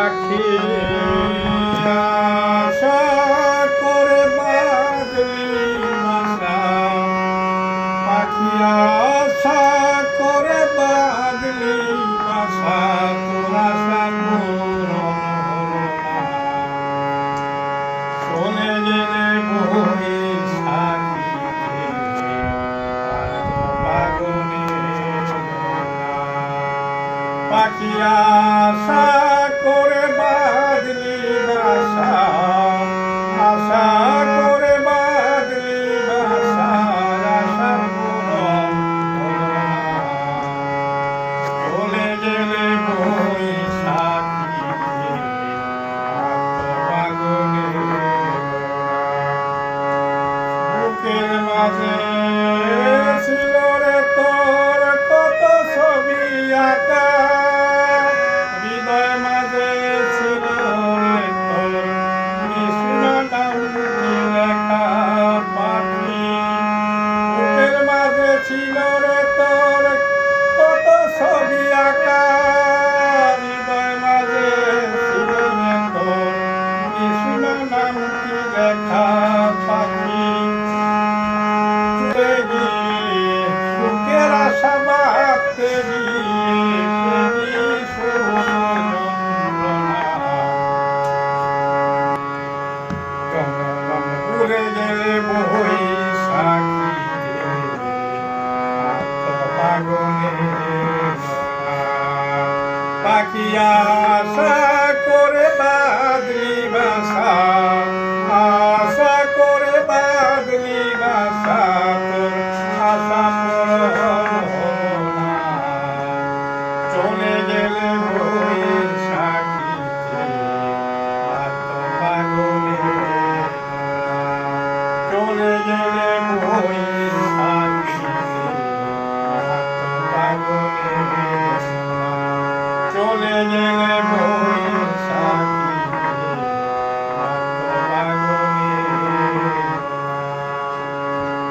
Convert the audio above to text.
পাখি আশা করে বাঁধলি বাসা, পাখি আশা করে বাঁধলি বাসা, তোর আশা পূরণ হলো না। চলে গেলে বৈশাখীতে আজ ফাগুনের বন্যা। পাখি আশা করে বাঁধলি বাসা, আশা করে বাঁধলি বাসা, আশা পূরণ হলো না। চলে গেলে বৈশাখীতে আজ ফাগুনের বন্যা। বুকের মাঝে ছিল রে তোর কত ছবি আঁকা, হৃদয় মাঝে ছিল রে তোর কৃষ্ণ নামটি লেখা। পাখি বুকের মাঝে ছিল রে তোর কত ছবি আঁকা, হৃদয় মাঝে ছিল রে তোর কৃষ্ণ নামটি লেখা। পাখি সুখের আশা বাঁধতে গিয়ে উড়ে গেলে বৈশাখীতে ফাগুনের বন্যা। পাখি আশা